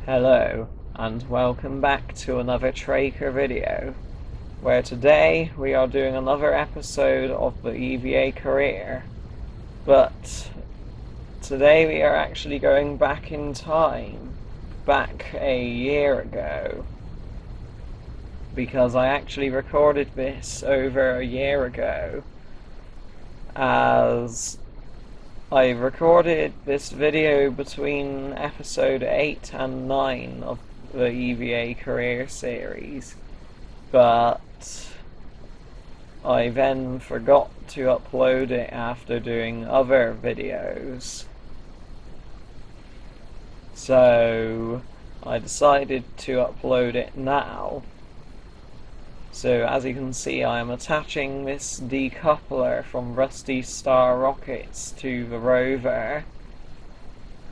Hello, and welcome back to another Traker video, where today we are doing another episode of the EVA career, but today we are actually going back in time, back a year ago, because I actually recorded this over a year ago, as I recorded this video between episode 8 and 9 of the EVA career series, but I then forgot to upload it after doing other videos. So I decided to upload it now. So as you can see, I am attaching this decoupler from Rusty Star rockets to the rover.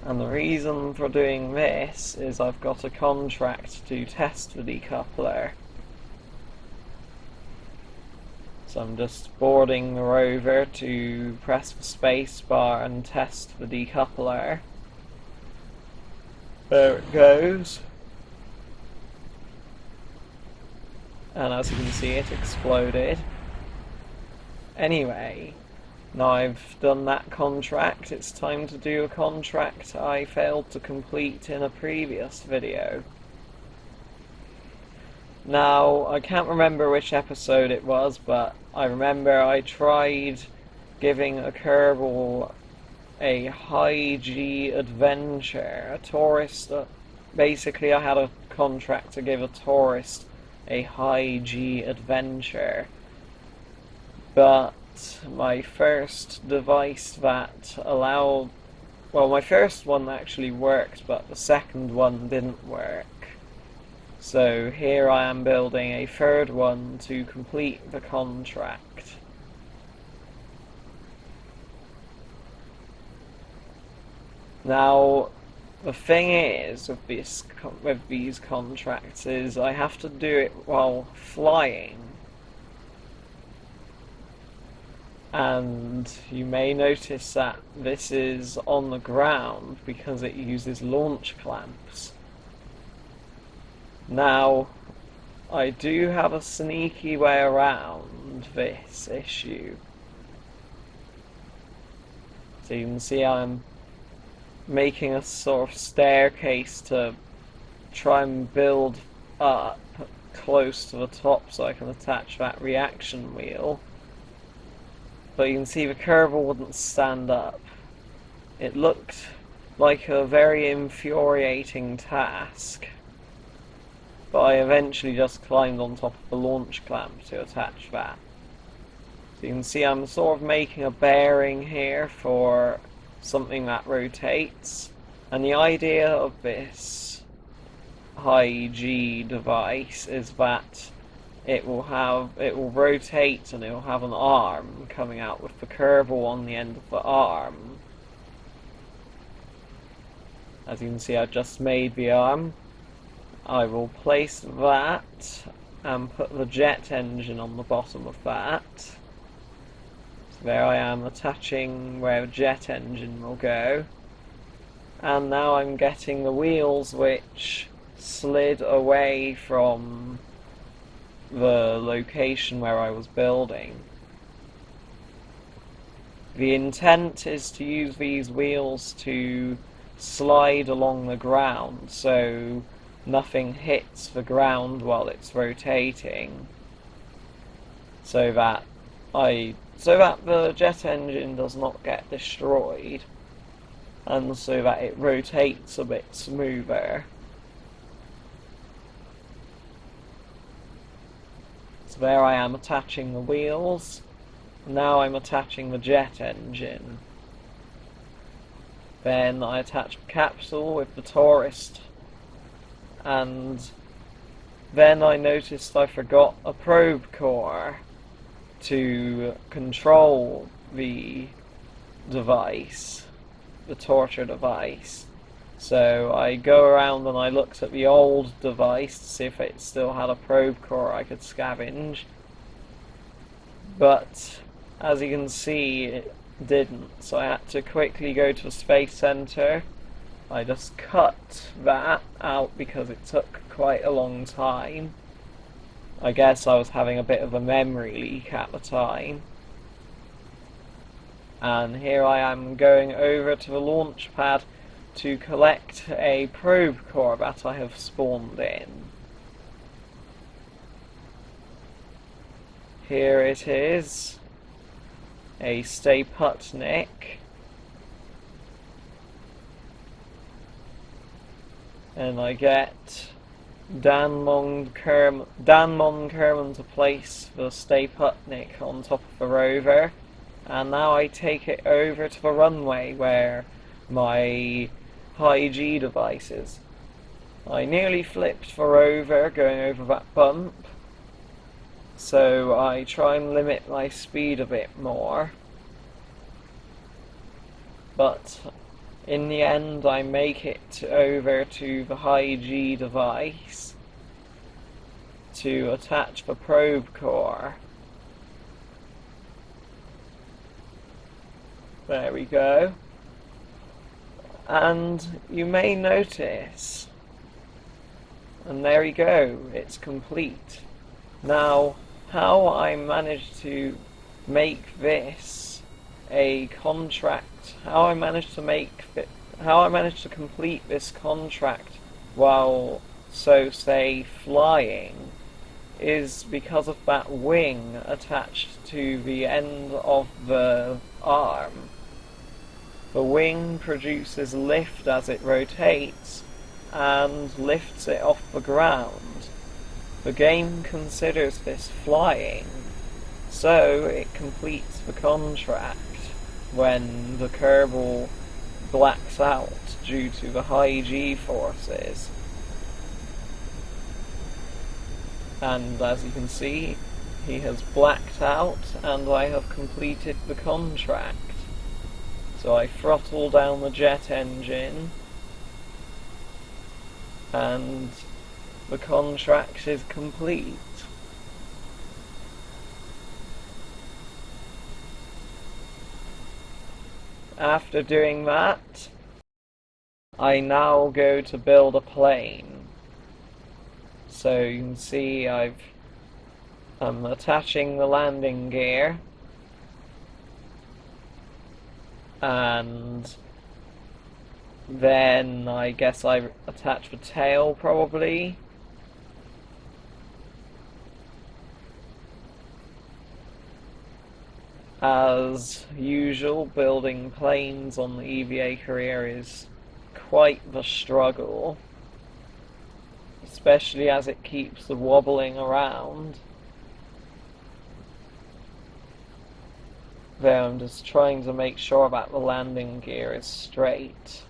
And the reason for doing this is I've got a contract to test the decoupler. So I'm just boarding the rover to press the space bar and test the decoupler. There it goes. And as you can see, it exploded. Anyway, now I've done that contract, it's time to do a contract I failed to complete in a previous video. Now, I can't remember which episode it was, but I remember I tried giving a Kerbal a high G adventure, a tourist. Basically, I had a contract to give a tourist a high G adventure, but my first device that allowed, well, my first one actually worked, but the second one didn't work. So here I am building a third one to complete the contract. Now, the thing is with these contracts is I have to do it while flying. And you may notice that this is on the ground because it uses launch clamps. Now, I do have a sneaky way around this issue. So you can see I'm making a sort of staircase to try and build up close to the top so I can attach that reaction wheel. But you can see the Kerbal wouldn't stand up. It looked like a very infuriating task, but I eventually just climbed on top of the launch clamp to attach that. So you can see I'm sort of making a bearing here for something that rotates, and the idea of this high G device is that it will rotate and it will have an arm coming out with the Kerbal on the end of the arm. As you can see, I just made the arm. I will place that and put the jet engine on the bottom of that. So there I am attaching where the jet engine will go. And now I'm getting the wheels which slid away from the location where I was building. The intent is to use these wheels to slide along the ground so nothing hits the ground while it's rotating, so that the jet engine does not get destroyed, and so that it rotates a bit smoother. So there I am attaching the wheels. Now I'm attaching the jet engine. Then I attach the capsule with the tourist, and then I noticed I forgot a probe core to control the device, the torture device. So I go around and I looked at the old device to see if it still had a probe core I could scavenge, but as you can see it didn't, so I had to quickly go to the Space Center I just cut that out because it took quite a long time. I guess I was having a bit of a memory leak at the time. And here I am going over to the launch pad to collect a probe core that I have spawned in. Here it is, a Stay Putnik. And I get Danmon Kerman to place the Stay Putnik on top of the rover. And now I take it over to the runway where my high G device is. I nearly flipped the rover going over that bump, so I try and limit my speed a bit more. But in the end I make it over to the high G device to attach the probe core. There we go. And you may notice, and there we go, it's complete. Now, how I managed to make this a contract, how I managed to complete this contract while, so say, flying, is because of that wing attached to the end of the arm. The wing produces lift as it rotates and lifts it off the ground. The game considers this flying, so it completes the contract when the Kerbal blacks out due to the high G forces. And as you can see, he has blacked out and I have completed the contract. So I throttle down the jet engine and the contract is complete. After doing that, I now go to build a plane. So you can see I'm attaching the landing gear, and then I guess I attach the tail probably. As usual, building planes on the EVA career is quite the struggle, especially as it keeps the wobbling around. There, I'm just trying to make sure that the landing gear is straight,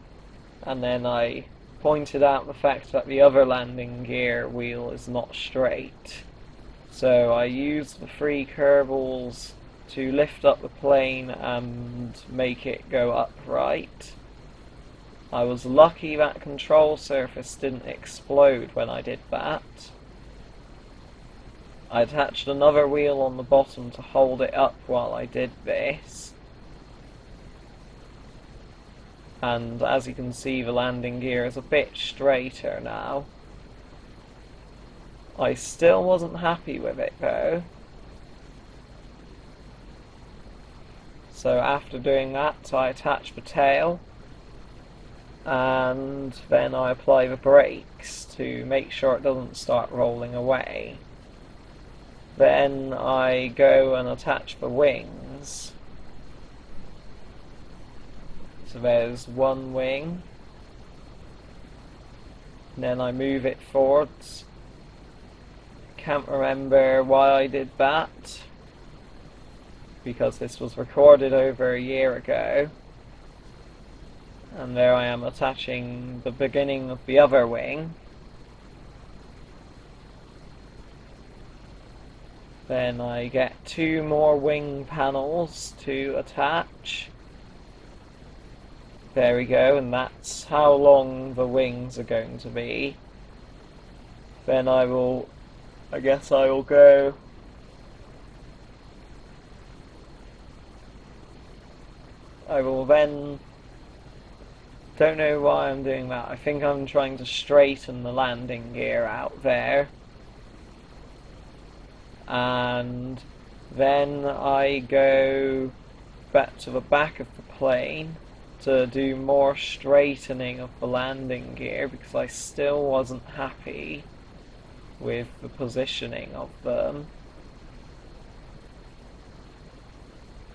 and then I pointed out the fact that the other landing gear wheel is not straight. So I used the three Kerbals to lift up the plane and make it go upright. I was lucky that control surface didn't explode when I did that. I attached another wheel on the bottom to hold it up while I did this. And as you can see, the landing gear is a bit straighter now. I still wasn't happy with it though. So after doing that, I attach the tail, and then I apply the brakes to make sure it doesn't start rolling away. Then I go and attach the wings. So there's one wing. And then I move it forwards. Can't remember why I did that, because this was recorded over a year ago. And there I am attaching the beginning of the other wing. Then I get two more wing panels to attach. There we go, and that's how long the wings are going to be. Then I guess I will go I will then don't know why I'm doing that. I think I'm trying to straighten the landing gear out there. And then I go back to the back of the plane to do more straightening of the landing gear because I still wasn't happy with the positioning of them.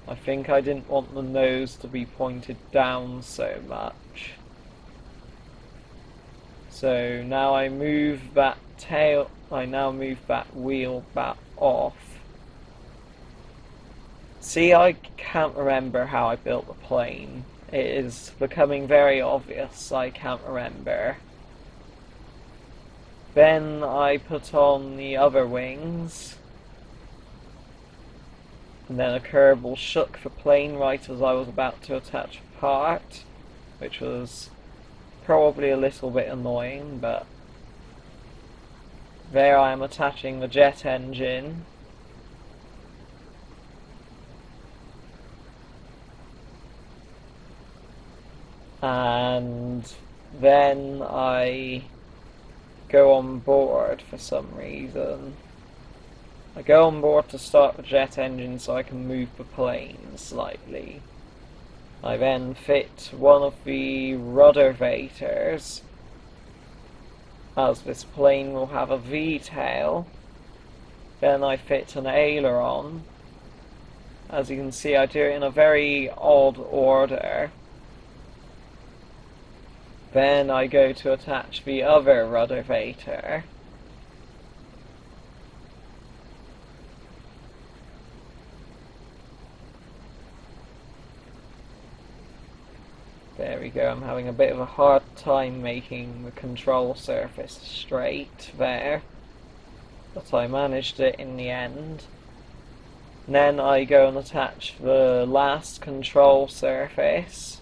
I think I didn't want the nose to be pointed down so much. So now I move that wheel back off. See, I can't remember how I built the plane. It is becoming very obvious I can't remember. Then I put on the other wings. And then a Kerbal shook the plane right as I was about to attach a part, which was probably a little bit annoying, but there I am attaching the jet engine. And then I go on board for some reason. I go on board to start the jet engine so I can move the plane slightly. I then fit one of the rudder vators, as this plane will have a V-tail. Then I fit an aileron. As you can see, I do it in a very odd order. Then I go to attach the other rudder vator. There we go, I'm having a bit of a hard time making the control surface straight there, but I managed it in the end. And then I go and attach the last control surface.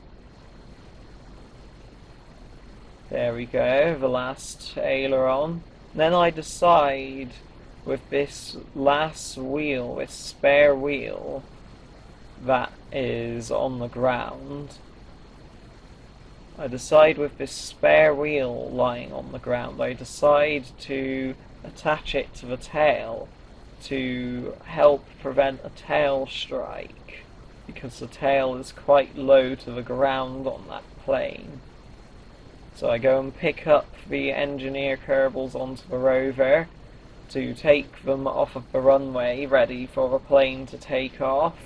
There we go, the last aileron. Then I decide with this last wheel, this spare wheel that is on the ground, I decide with this spare wheel lying on the ground, I decide to attach it to the tail to help prevent a tail strike, because the tail is quite low to the ground on that plane. So I go and pick up the engineer Kerbals onto the rover to take them off of the runway, ready for the plane to take off.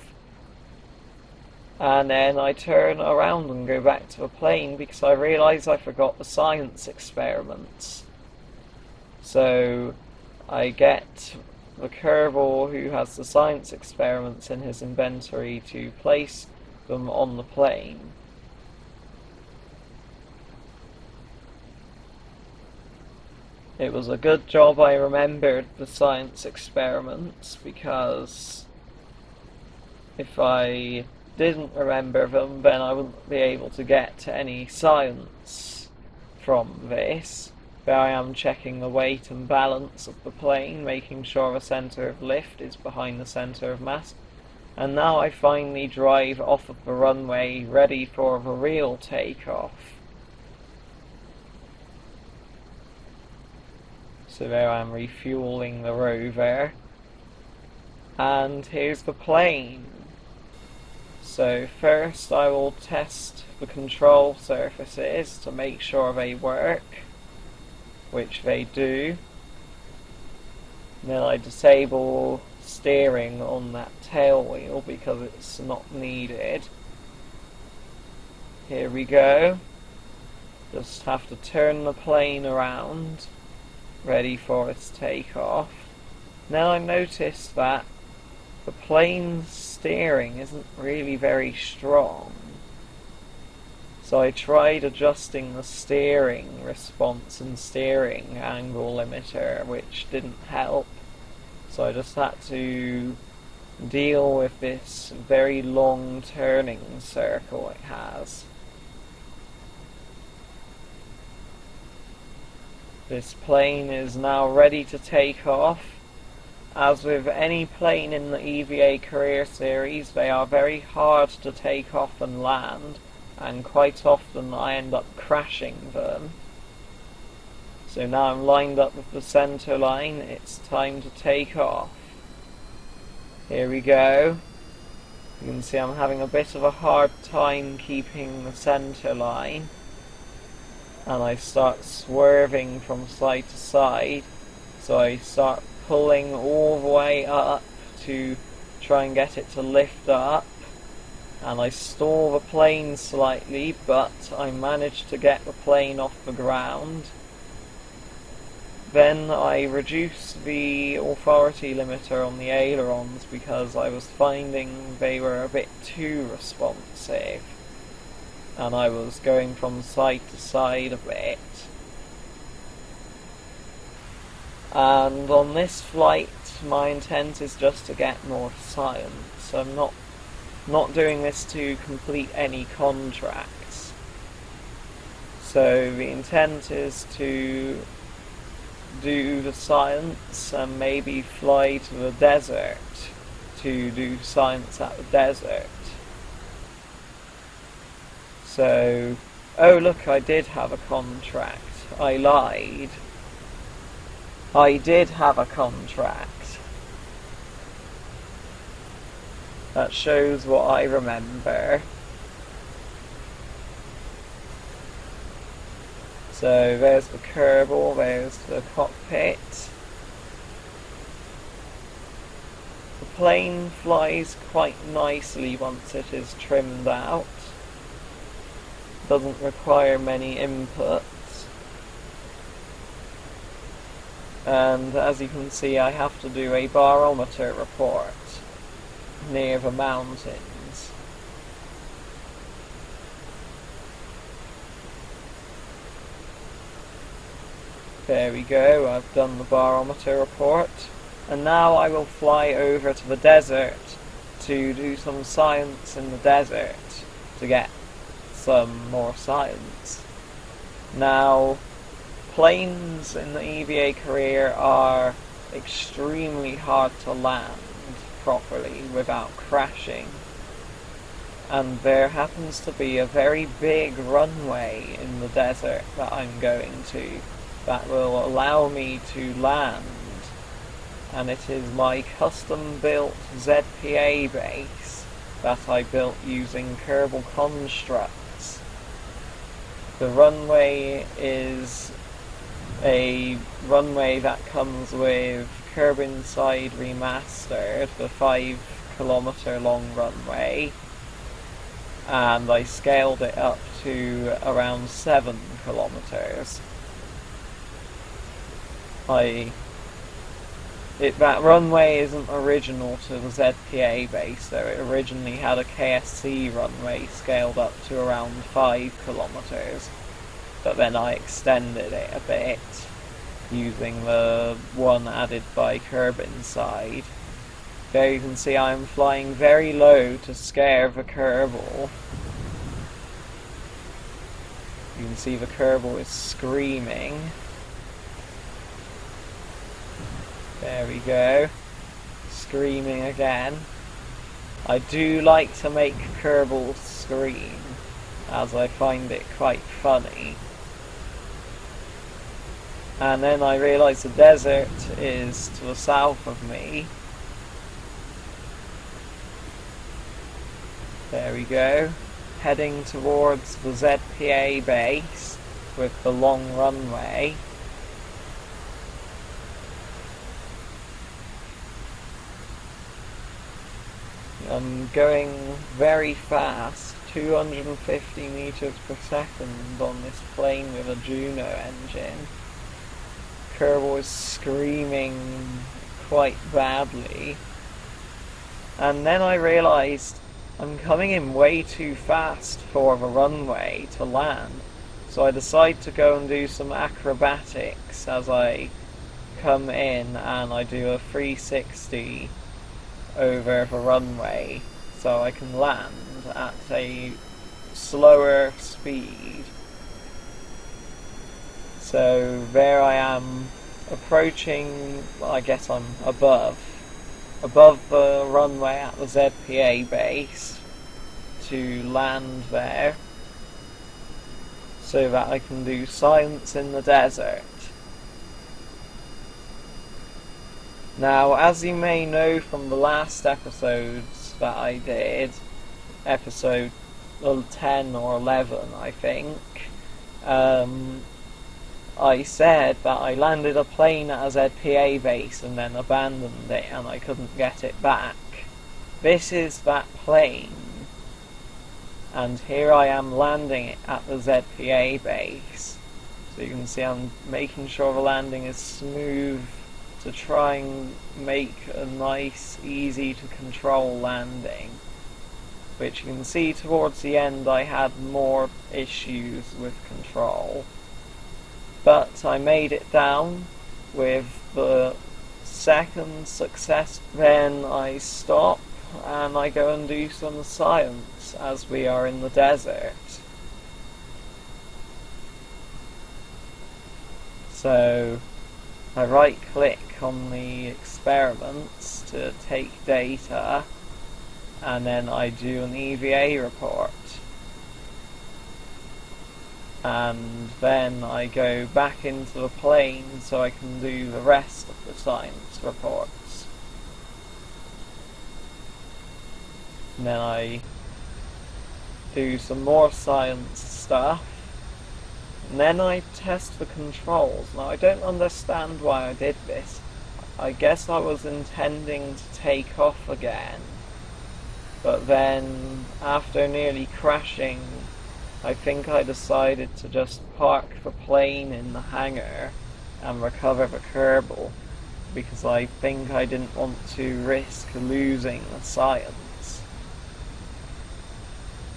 And then I turn around and go back to the plane because I realise I forgot the science experiments. So I get the Kerbal who has the science experiments in his inventory to place them on the plane. It was a good job I remembered the science experiments, because if I didn't remember them, then I wouldn't be able to get any science from this. There I am checking the weight and balance of the plane, making sure the centre of lift is behind the centre of mass. And now I finally drive off of the runway, ready for the real takeoff. So there I am refueling the rover. And here's the plane. So first I will test the control surfaces to make sure they work, which they do. And then I disable steering on that tail wheel because it's not needed. Here we go. Just have to turn the plane around, ready for its takeoff. Now I noticed that the plane's steering isn't really very strong. So I tried adjusting the steering response and steering angle limiter, which didn't help. So I just had to deal with this very long turning circle it has. This plane is now ready to take off. As with any plane in the EVA Career Series, they are very hard to take off and land, and quite often I end up crashing them. So now I'm lined up with the centre line, it's time to take off. Here we go. You can see I'm having a bit of a hard time keeping the centre line, and I start swerving from side to side, so I start pulling all the way up to try and get it to lift up, and I stall the plane slightly, but I managed to get the plane off the ground. Then I reduced the authority limiter on the ailerons because I was finding they were a bit too responsive, and I was going from side to side a bit. And on this flight my intent is just to get more silence. I'm not doing this to complete any contracts. So the intent is to do the science and maybe fly to the desert to do science at the desert. So, oh look, I did have a contract. I lied. I did have a contract. That shows what I remember. So there's the Kerbal, there's the cockpit. The plane flies quite nicely once it is trimmed out. Doesn't require many inputs. And as you can see, I have to do a barometer report near the mountains. There we go, I've done the barometer report, and now I will fly over to the desert to do some science in the desert to get some more science. Now, planes in the EVA career are extremely hard to land properly without crashing, and there happens to be a very big runway in the desert that I'm going to that will allow me to land, and it is my custom built ZPA base that I built using Kerbal constructs. The runway is a runway that comes with Curb Inside Remastered, the 5-kilometer long runway, and I scaled it up to around 7 kilometers. That runway isn't original to the ZPA base, though. It originally had a KSP runway scaled up to around 5 kilometers, but then I extended it a bit using the one added by Curb Inside. There you can see I'm flying very low to scare the Kerbal. You can see the Kerbal is screaming. There we go. Screaming again. I do like to make Kerbal scream, as I find it quite funny. And then I realise the desert is to the south of me. There we go. Heading towards the ZPA base with the long runway. I'm going very fast, 250 meters per second on this plane with a Juno engine. Kerbal is screaming quite badly. And then I realised I'm coming in way too fast for the runway to land. So I decide to go and do some acrobatics as I come in, and I do a 360 over the runway so I can land at a slower speed. So there I am approaching, well, I guess I'm above the runway at the ZPA base to land there. so that I can do science in the desert. Now, as you may know from the last episodes that I did, episode 10 or 11 I think, I said that I landed a plane at a ZPA base and then abandoned it and I couldn't get it back. This is that plane, and here I am landing it at the ZPA base. So you can see I'm making sure the landing is smooth to try and make a nice, easy to control landing. Which you can see towards the end I had more issues with control. But I made it down with the second success. Then I stop and I go and do some science as we are in the desert. So I right click on the experiments to take data, and then I do an EVA report. And then I go back into the plane so I can do the rest of the science reports. And then I do some more science stuff. And then I test the controls. Now I don't understand why I did this. I guess I was intending to take off again. But then, after nearly crashing, I think I decided to just park the plane in the hangar and recover the Kerbal, because I think I didn't want to risk losing the science.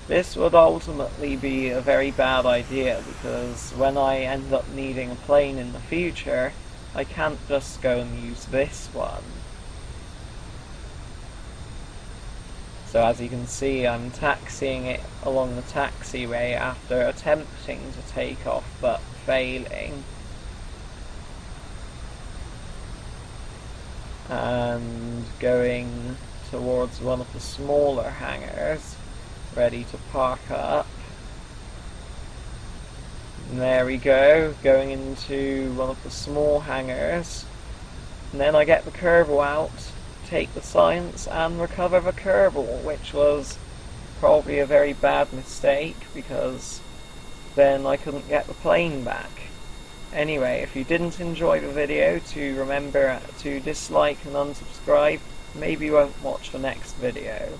This would ultimately be a very bad idea, because when I end up needing a plane in the future, I can't just go and use this one. So as you can see, I'm taxiing it along the taxiway after attempting to take off but failing. And going towards one of the smaller hangars, ready to park up. And there we go, going into one of the small hangars. And then I get the Kerbal out, take the science and recover the Kerbal, which was probably a very bad mistake because then I couldn't get the plane back. Anyway, if you didn't enjoy the video, to remember to dislike and unsubscribe. Maybe you won't watch the next video.